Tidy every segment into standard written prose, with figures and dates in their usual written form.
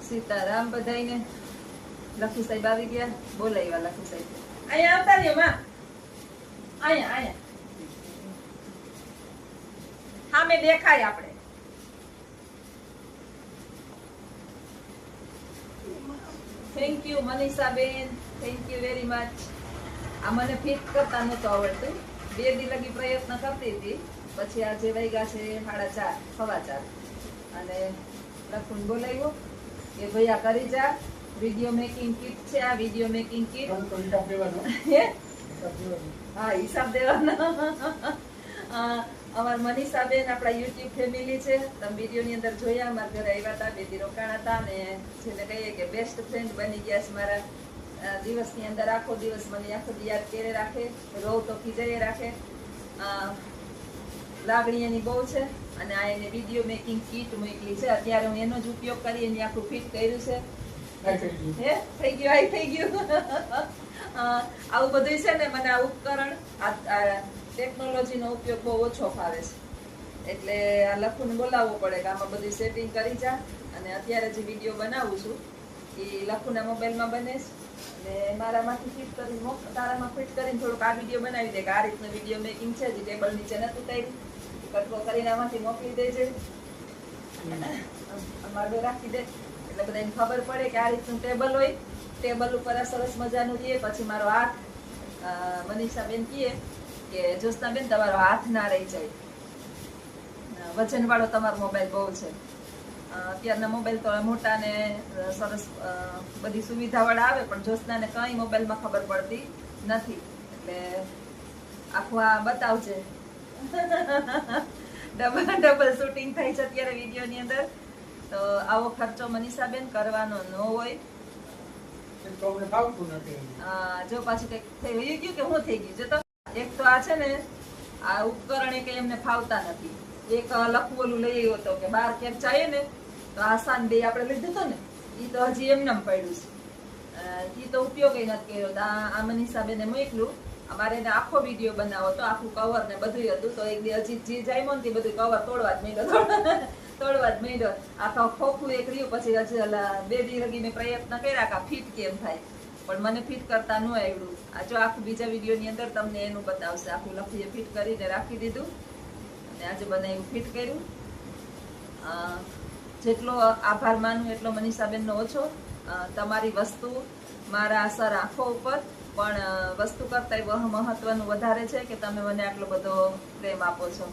સીતારામ બધાઈને. લખુ સાહેબ આવી ગયા. બોલાવ્યા લખુ સાહેબ. અહીંયા આવતા રહ્યો માં. અહીંયા સામે દેખાય આપણે. Thank you Manishaben, thank you very much. આ મને ફિટ કરતા નહોતું આવડતું. 2 દી લગી પ્રયત્ન કરતી હતી. પછી આજે વાગ્યા છે 4:30, 4:15 અને લખુન બોલાવ્યો કે ભાઈ આ કરી જા. વિડીયો મેકિંગ કીટ છે આ. Video making kit. હા, હિસાબ દેવાનો. અમાર મનીષાબેન આપણા યુટ્યુબ ફેમિલી છે. તમે વિડીયો ની અંદર જોયા. અમારા ઘરે આવ્યા હતા, 2 દી રોકાણા હતા અને જેને કહીએ કે બેસ્ટ ફ્રેન્ડ બની ગયા છે મારા. દિવસની અંદર આખો દિવસ મને આખો દી યાદ કરે રાખે, રોવ તો ખીજાય રાખે. લાગણી એની બહુ છે અને આ એને વિડીયો મેકિંગ કીટ મોકલી છે. અત્યારે હું એનો જ ઉપયોગ કરી એની આખું ફિટ કર્યું છે. થઈ ગયું. આવું બધું છે ને, મને આ ઉપકરણ ટેકનોલોજી નો ઉપયોગ બહુ ઓછો ફાવે છે. એટલે આ લખુને બોલાવવું પડે કે આમાં બધું સેટિંગ કરી જા. અને અત્યારે જે વિડીયો બનાવું છું એ લખુના મોબાઈલમાં બને છે અને મારામાંથી ફિટ કરી તારામાં ફિટ કરીને થોડુંક આ વિડીયો બનાવી દે કે આ રીતનો વિડીયો મેકિંગ છે. જે ટેબલ નીચે નથી ઉતાર્યું, કટકો કરીને આમાંથી મોકલી દેજે, અમારે રાખી દે એટલે બધાને ખબર પડે કે આ રીતનું ટેબલ હોય. ટેબલ ઉપર આ સરસ મજાનું રહે. પછી મારો હાથ, મનીષાબેન કહે કે જ્યોત્સનાબેન તમારો હાથ ના રહી જાય. વજન વાળો તમારો મોબાઈલ બહુ છે. અત્યારના મોબાઈલ તો મોટા ને સરસ બધી સુવિધા વાળા આવે, પણ જ્યોત્સનાને કઈ મોબાઈલમાં ખબર પડતી નથી. એટલે આખું આ બતાવજે. ડબલ શૂટિંગ થાય છે અત્યારે વિડીયો ની અંદર. તો આવો ખર્ચો મનીષાબેન કરવાનો ન હોય. જો પાછું કઈક થઈ ગયું કે હું થઈ ગયું. જો તો એક તો આ છે ને, આ ઉપકરણ એક એમને ફાવતા નથી. એક લખવું ઓલું લઈ આવ્યો હતો કે 12 ક્યાંક જાય ને તો આસાન 2 આપણે લીધું હતું ને, એ તો હજી એમને પડ્યું છે. એ તો ઉપયોગ નથી કર્યો. આ મનીષાબેને મોકલું. અમારે એને આખો વિડીયો બનાવો તો આખું કવર ને બધું હતું. તો એક દી હજી જે જાય ને બધું કવર તોડવા જ માંડ્યો. આખા ખોખું એક રહ્યું. પછી હજી 2 દી લગી મેં પ્રયત્ન કર્યા કે ફિટ કેમ થાય, પણ મને ફિટ કરતા ન આવડ્યું. આ જો આખું બીજા વિડીયો ની અંદર તમને એનું બતાવશે. આખું લખીએ ફિટ કરીને રાખી દીધું અને આજે બનાવ્યું, ફિટ કર્યું. જેટલો આભાર માનું એટલો મનીષાબેન નો ઓછો. તમારી વસ્તુ મારા અસર આંખો ઉપર, પણ વસ્તુ કરતા મહત્વનું વધારે છે કે તમે મને આટલો બધો પ્રેમ આપો છો.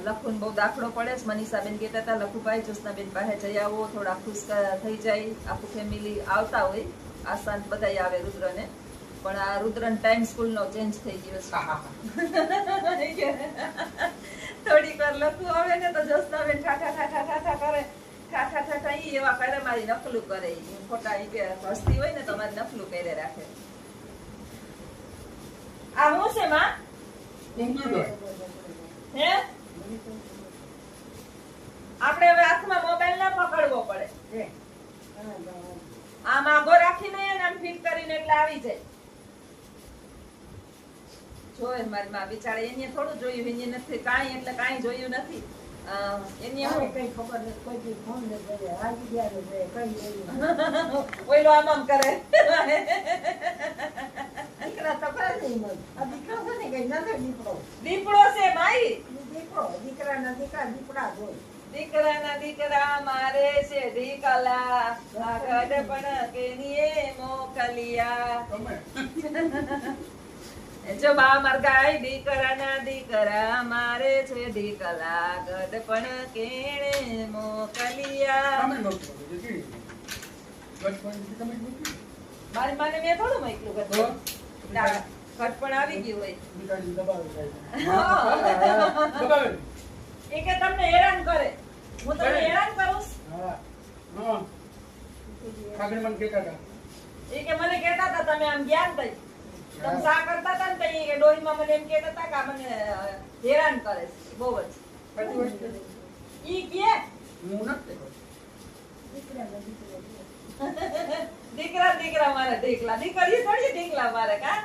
લખુન બહુ દાખલો પડે છે. મનીષાબેન કહેતા હતા લખુભાઈ જ્યોત્સનાબેન પાસે જઈ આવો, થોડા ખુશ થઈ જાય. આખું ફેમિલી આવતા હોય. આશાંત બધા આવે રુદ્રને, પણ આ રુદ્રન ટાઈમ સ્કૂલ નો ચેન્જ થઈ ગયો છે. થોડીક વાર લખું આવે ને તો જ્યોત્સનાબેન ઠાઠા કરે. ઠાઠા ઈ એવા કરે, મારી નકલું કરે. ખોટા હસતી હોય ને તો મારી નકલું કરે રાખે. આ હું છે માં? હે? આપણે હવે હાથમાં મોબાઈલ ના પકડવો પડે. આમ આગો રાખીને આમ ફિટ કરીને એટલે આવી જાય. જોયે મારી માં બિચારા એને થોડું જોયું, એને નથી કાંઈ, એટલે કાંઈ જોયું નથી. એની કઈ ખબર નથી. કોઈ ફોન નથી આવી ગયા કઈ ઓઈલો આમ કરે. દીકરા તો કરે નહીં. આ દીકરો છે ને કઈ નથી. દીપડો છે માઈ. દીકરાના દીકરા દીપડા જ હોય. દીકરાના દીકરા મારે છે ઢીકલા, ગઢપણ કેનીએ મોકલિયા. જો બા માર ગાય, દીકરાના દીકરા મારે છે ઢીકલા, ગઢપણ કેણે મોકલિયા. મારી માને મેં થોડું મોકલું ઘટપણ આવી ગયું હોય. એ કે તમને હેરાન કરે, હું તમને હેરાન કરું. એ કે મને કહેતા હતા તમે આમ જ્ઞાન થઈ, તમે સા કરતા હતા ને તો ડોહીમાં મને એમ કહેતા હતા કે મને હેરાન કરે બહુ જ. ઈ કે દીકરા દીકરા મારે ઢીકલા, દીકરી થોડી ઢીકલા મારે કા.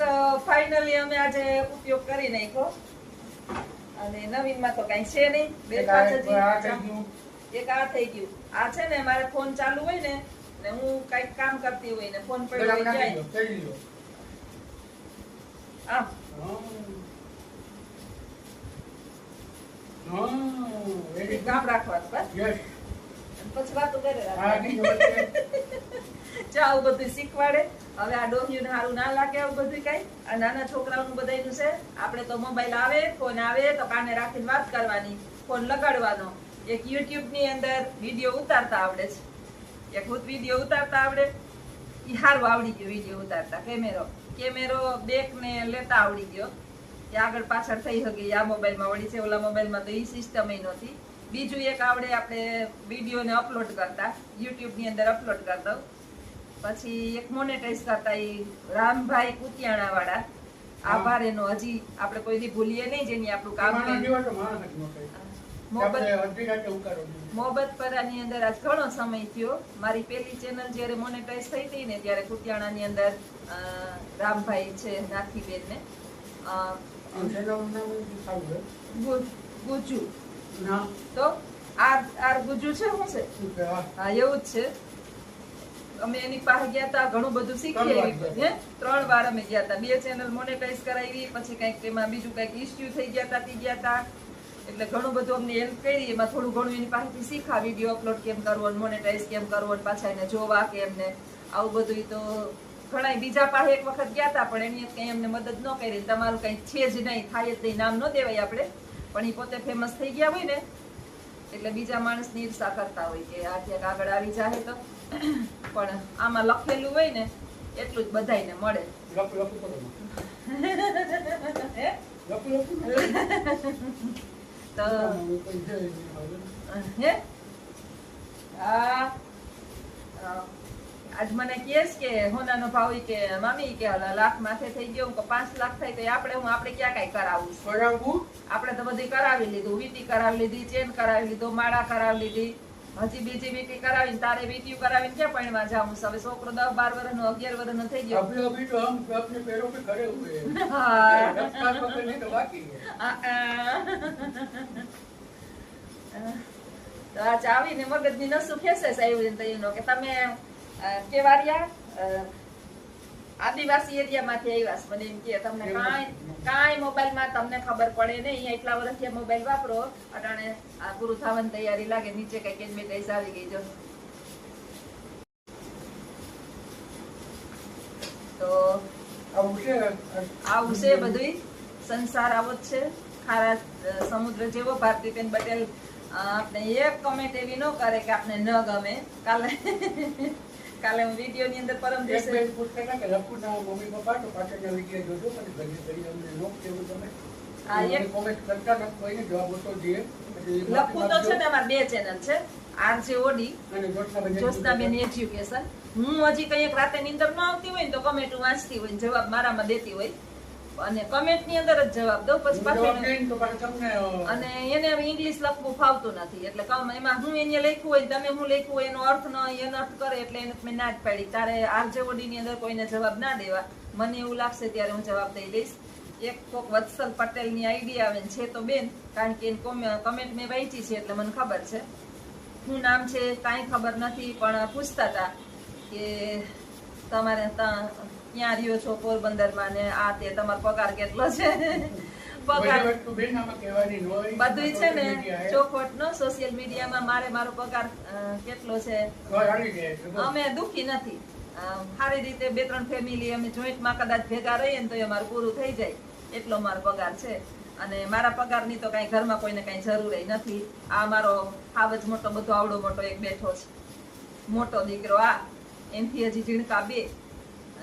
તો ફાઇનલી અમે આજે ઉપયોગ કરી નાખ્યો અને નવીનમાં તો કઈ છે નહીં. બે પાંચ એક આ થઈ ગયું. આ છે ને મારે ફોન ચાલુ હોય ને હું કઈક કામ કરતી હોય ને ફોન પડ્યો હોય જાય આમ કામ રાખવાનું બસ પછી વાતો કરે આવું બધું શીખવાડે. હવે આ ડોહિયું સારું ના લાગે આવું બધું કઈ. આ નાના છોકરાઓનું બધાયનું છે. આપણે તો મોબાઈલ આવે ફોન આવે તો કાને રાખીને વાત કરવાની, ફોન લગાડવાનો. એક યુટ્યુબ ની અંદર વિડીયો ઉતારતા આવડે છે, એક વિડીયો ઉતારતા આવડે. ઈ સારું આવડી ગયું વિડીયો ઉતારતા. કેમેરો બેક ને લેતા આવડી ગયો. એ આગળ પાછળ થઈ શકે. આ મોબાઈલમાં વળી છે, ઓલા મોબાઈલમાં તો ઈ સિસ્ટમ નહોતી. બીજું એક આવડે આપણે વિડીયો ને અપલોડ કરતા, યુટ્યુબ ની અંદર અપલોડ કરતા. પછી એક મોનેટાઈઝ કરતા ઈ રામભાઈ કુતિયાણા વાળા. આભાર એનો. હજી આપણે કોઈ દી ભૂલીએ નહીં જેની આપણું કામ મોહબ્બત પરાની અંદર આજ ઘણો સમય થયો. મારી પેલી ચેનલ જયારે મોનેટાઈઝ થઈ હતી ને ત્યારે કુતિયાણાની અંદર રામભાઈ છે નાથીબેન ને ગુજુ તો આર ગુજુ છે શું છે? હા એવું જ છે. અમે એની પાસે ગયા હતા, ઘણું બધું શીખી આવી. 3 વાર અમે ગયા હતા. 2 ચેનલ મોનેટાઈઝ કરાવી, પછી કઈક એમાં બીજું કઈક ઇશ્યુ થઈ ગયા હતા. એટલે ઘણું બધું અમને હેલ્પ કરી. એમાં થોડું ઘણું એની પાસેથી શીખા. વિડીયો અપલોડ કેમ કરવો, મોનેટાઈઝ કેમ કરવો, પાછા એને જોવા કેમ ને આવું બધું. તો ઘણા બીજા પાસે એક વખત ગયા હતા પણ એની કઈ અમને મદદ ન કરી. તમારું કઈ છે જ નહીં, થાય જ નહીં, નામ ન દેવાય આપણે. પણ એ પોતે ફેમસ થઈ ગયા હોય ને એટલે બીજા માણસની ઈર્ષા કરતા હોય કે આ ક્યાંક આગળ આવી જાય તો. પણ આમાં લખેલું હોય ને એટલું જ બધાયને મળે. તો આજ મને કહેશ કે હોનાનો ભાવ કે મામી કે લાખ માથે થઈ ગયો, 5 લાખ થાય તો આપણે ક્યાં કઈ કરાવવું? આપણે તો બધી કરાવી લીધું. વીટી કરાવી લીધી, ચેન કરાવી લીધો, માળા કરાવી લીધી, હજી બીજી વીટી કરાવીને તારે વીટીયું કરાવીને ક્યાં પૈણવા જાવું? હવે છોકરો 10-12 વર્ષનો 11 વર્ષનો થઈ ગયો. તો આ ચાવીને મગજની નસું ખેસે સાહેબ કે તમે કેવારિયા આદિવાસી એરિયામાંથી આવ્યા. મને એમ કે તમને કાંઈ મોબાઈલમાં તમને ખબર પડે નહીં, એટલા વર્ષથી મોબાઈલ વાપરો, અટાણે આ પૂરું થવાની તૈયારી લાગે, નીચે કઈ કેડમેટાઈઝ આવી ગઈ. જો તો આવું છે બધું. સંસાર આવો જ છે, ખારા સમુદ્ર જેવો. ભારતીબેન પટેલ આપણે એક કમેન્ટ એવી ન કરે કે આપણે ન ગમે. કાલે હું વિડિયો ની અંદર પરમ દિવસે પૂછતા કે લખુના મમ્મી પપ્પા તો પાછળના વિડિયો જોજો પણ ઘણી કરી અમને નો કેવું તમે આ એક કોમેન્ટ કરતા ન કોઈને જવાબ તો દે. લખુ તો છે ને અમાર 2 ચેનલ છે, આરજે ઓડી અને જોસ્નાબેન એજ્યુકેશન. હું હજી કઈ એક રાતે નીંદર ન આવતી હોય ને તો કમેન્ટ વાંચતી હોય, જવાબ મારામાં દેતી હોય અને કમેન્ટ ની અંદર જ જવાબ દઉં. પછી પાછું અને એને ઇંગ્લિશ લખવું ફાવતું નથી એટલે એમાં હું એને લખ્યું હોય તમે હું લખ્યું હોય એનો અર્થ ન એનો અર્થ કરે એટલે એને મેં ના જ પાડી. તારે આરજેઓડી ની અંદર કોઈને જવાબ ના દેવા. મને એવું લાગશે ત્યારે હું જવાબ દઈ દઈશ. એક કોક વત્સલ પટેલ ની આઈડી આવે છે તો બેન, કારણ કે કમેન્ટ મેં વાંચી છે એટલે મને ખબર છે. શું નામ છે કાંઈ ખબર નથી પણ પૂછતા હતા કે તમારે ક્યાં રહ્યો છો પોરબંદરમાં ને આ તે તમારો પગાર કેટલો છે? પગાર બધું છે ને ચોખવટ નો સોશિયલ મીડિયામાં મારો પગાર કેટલો છે. અમે દુખી નથી, સારી રીતે 2-3 ફેમિલી અમે જોઈન્ટમાં કદાચ ભેગા રહીએ ને તો એ અમારું પૂરું થઈ જાય એટલો મારો પગાર છે. અને મારા પગારની તો કઈ ઘરમાં કોઈને કઈ જરૂર નથી. આ મારો હાવ જ મોટો બધો આવડો મોટો એક બેઠો છે, મોટો દીકરો. આ એમથી હજી ઝીણકા 2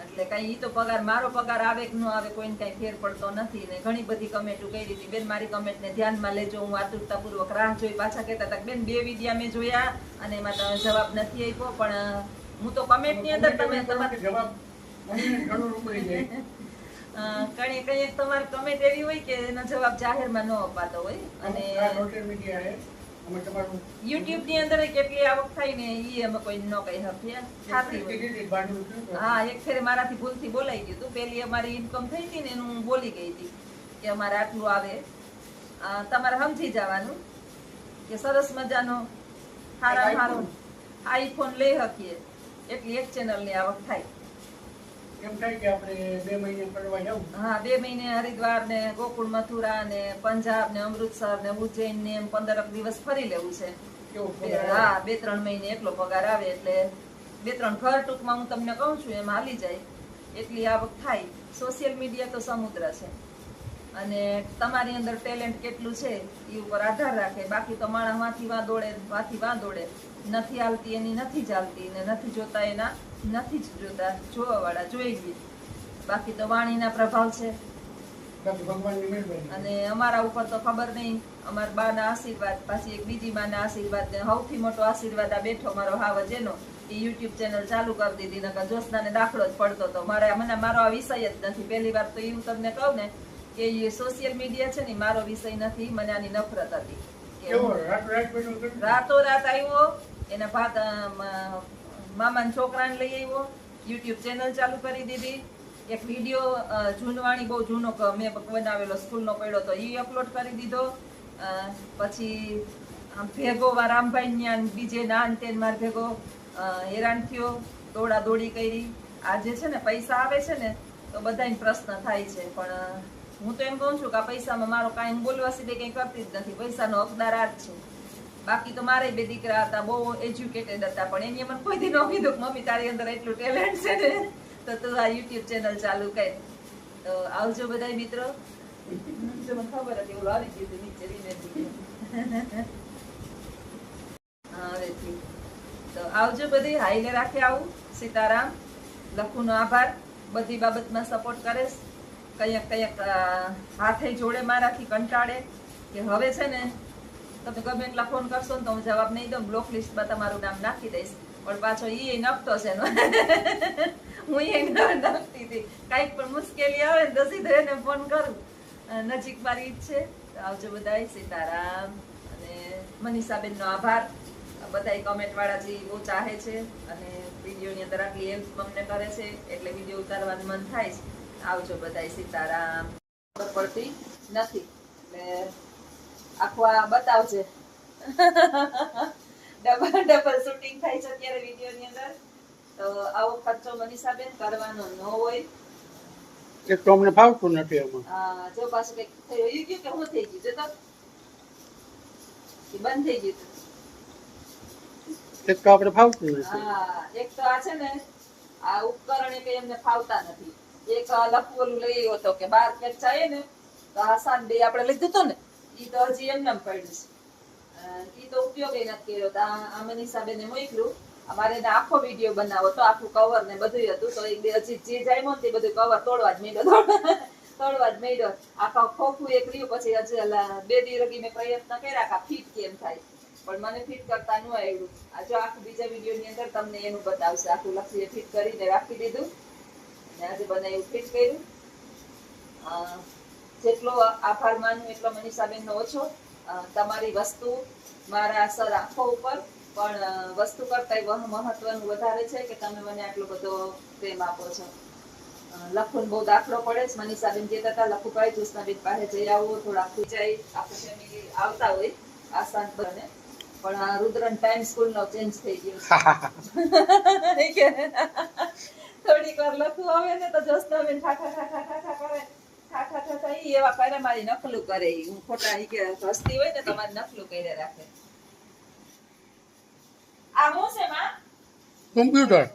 એટલે કઈ ઈ તો પગાર મારો પગાર આવે કે ન આવે કોઈને કઈ ફેર પડતો નથી. ને ઘણી બધી કમેન્ટો કરી હતી, બેન મારી કમેન્ટ ને ધ્યાનમાં લેજો, હું આતુરતાપૂર્વક રાહ જોઈ. પાછા કહેતા હતા બેન 2 વિડિયા મેં જોયા અને એમાં તમે જવાબ નથી આપ્યો. પણ હું તો કમેન્ટ ની અંદર તમે તમારે જવાબ કઈ તમારી કમેન્ટ એવી હોય કે એનો જવાબ જાહેરમાં ન અપાતો હોય અને અમે તમારું YouTube ની અંદર કેટલી આવક થાય ને ઈ અમે કોઈ ન કહી શકીએ. થાતી હોય. કીધી ભાડું શું તો? હા, એક ફેરે મારાથી ભૂલથી બોલાઈ ગયું હતું. પેલી અમારી ઇન્કમ થઈ હતી ને એનું હું બોલી ગઈ હતી કે અમારે આટલું આવે. તમારે સમજી જવાનું કે સરસ મજાનો હારો આઈફોન લઈ શકીએ એટલી એક ચેનલની આવક થાય. એમ થાય કે આપણે 2 મહિને ફરવા જાવું. હા, 2 મહિને હરિદ્વાર ને ગોકુળ મથુરા ને પંજાબ ને અમૃતસર ને ઉજ્જૈન ને એમ 15 દિવસ ફરી લેવું છે. કેવું પગાર આવે? હા, 2-3 મહિને એટલો પગાર આવે એટલે 2-3 ઘર ટૂંકમાં હું તમને કહું છું એમ હાલી જાય એટલી આવક થાય. સોશિયલ મીડિયા તો સમુદ્ર છે અને તમારી અંદર ટેલેન્ટ કેટલું છે એ ઉપર આધાર રાખે. બાકી તો માણસ વાથી વાં દોડે નથી હાલતી એની નથી ચાલતી ને નથી જોતા એના નથી જ જોતા. જોવા વાળા જોઈ લે. બાકી તો વાણીના પ્રભાવ છે. બાકી ભગવાનની મહેરબાની. અને અમારા ઉપર તો ખબર નહીં. અમારા બાના આશીર્વાદ, પાછી એક બીજી બાના આશીર્વાદ ને સૌથી મોટો આશીર્વાદ આ બેઠો મારો હાવજ એનો એ યુટ્યુબ ચેનલ ચાલુ કરી દીધી. નકર જ્યોત્સનાને દાખલો જ પડતો હતો. મારો આ વિષય જ નથી. પહેલી વાર તો એવું તમને કહું ને કે એ સોશિયલ મીડિયા છે ને મારો વિષય નથી. મને આની નફરત હતી. કેવો રાત બધું કર્યું? રાતોરાત આવ્યો એના મામાના છોકરાને લઈ આવ્યો, યુટ્યુબ ચેનલ ચાલુ કરી દીધી. એક વિડીયો જૂનવાણી બહુ જૂનો મેં બનાવેલો સ્કૂલનો પડ્યો તો એ અપલોડ કરી દીધો. પછી આમ ભેગો રામભાઈ ન્યા બીજે નાન તેન માર ભેગો હેરાન થયો, દોડા દોડી કરી. આજે છે ને પૈસા આવે છે ને તો બધાને પ્રશ્ન થાય છે, પણ હું તો એમ કહું છું કે આ પૈસામાં મારો કાંઈ બોલવા સિવાય કંઈ કરતી જ નથી. પૈસાનો હકદાર આ જ છે. બાકી તો મારે બે દીકરા હતા, બહુ એજ્યુકેટેડ હતા, પણ એની મને કોઈ દી ન કીધું કે મમ્મી તારી અંદર એટલું ટેલેન્ટ છે ને તો તું આ યુટ્યુબ ચેનલ ચાલુ કર. તો આવજો બધા મિત્રો. જો મને ખબર હતી ઓલું આવી ગયું હતું નીચે રીને. હા, હવેથી તો આવજો બધી. હાઈલે રાખે આવું. સીતારામ. લખુનો આભાર. બધી બાબતમાં સપોર્ટ કરેશ. કયક હાથે જોડે મારાથી કંટાળે કે હવે છે ને તમે ગમે એટલા ફોન કરશો ને તો હું જવાબ નહીં દઉં. બ્લોક લિસ્ટમાં તમારું નામ નાખી દઈશ. પણ પાછો એ નખતો છે હું એ નખતી હતી. કાંઈક પણ મુશ્કેલી આવે ને તો સીધો એને ફોન કરું. નજીક મારી ઈજ છે. તો આવજો બધાય. સીતારામ. અને મનીષાબેનનો આભાર. બધાય કમેન્ટ વાળા જે બહુ ચાહે છે અને વિડીયોની અંદર આટલી હેલ્પ અમને કરે છે એટલે વિડીયો ઉતારવાનું મન થાય છે. આવજો બધાય. સીતારામ. ખબર પડતી નથી એટલે આખું આ બતાવજે. ડબલ શૂટિંગ થાય છે અત્યારે વિડીયોની અંદર. તો આવો ખર્ચો મનીષાબેન કરવાનો ન હોય. એક તો અમને ફાવતું નથી એમાં. જો પાછું કઈક થયું ગયું કે હું થઈ ગયું જો તો બંધ થઈ ગયું. એક તો આપણે ફાવતું નથી. હા, એક તો આ છે ને આ ઉપકરણ એ કઈ એમને ફાવતા નથી. એક લખવલું લઈ આવ્યો હતો કે 12 કેટ ચાહીએ ને તો આસાન બે આપણે લીધું હતું ને ઈ તો હજી એમને પડ્યું છે. ઈ તો ઉપયોગ નથી કર્યો. તો આ મનીષાબેને મોકલું. અમારે એને આખો વિડીયો બનાવો તો આખું કવર ને બધું હતું. તો એક હજી જે જાય ને તે બધું કવર તોડવા જ માંડ્યો. આખા ખોખું એક રહ્યું. પછી હજી 2 દી લગી મેં પ્રયત્ન કર્યા કે ફિટ કેમ થાય, પણ મને ફિટ કરતા ન આવ્યું. આ જો આખું બીજા વિડીયો ની અંદર તમને એનું બતાવશે. આખું લક્ષીએ ફિટ કરીને રાખી દીધું અને આજે બનાવ્યું ફિટ કર્યું. જેટલો આભાર માનું એટલો મનીષાબેન નો ઓછો. તમારી વસ્તુ મારા સર આંખો ઉપર પણ વસ્તુ કરતા મહત્વનું વધારે છે કે તમે મને આટલો બધો પ્રેમ આપો છો. લખુન બહુ દાખલો પડે છે. મનીષાબેન કહેતા હતા લખુભાઈ જ્યોત્સનાબેન પાસે જઈ આવો, થોડા ખીચાઈ આખું ફેમિલી આવતા હોય આસાન બને. પણ આ રુદ્રન ટાઈમ સ્કૂલ નો ચેન્જ થઈ ગયો છે. થોડીક વાર લખું આવે ને તો જ્યોત્સનાબેન ઠાઠા કરે. ઠાઠા ઈ એવા કરે મારી નકલું કરે. હું ખોટા ઈ કે હસતી હોય ને તો મારી નકલું કરે રાખે. આ હું છે માં કમ્પ્યુટર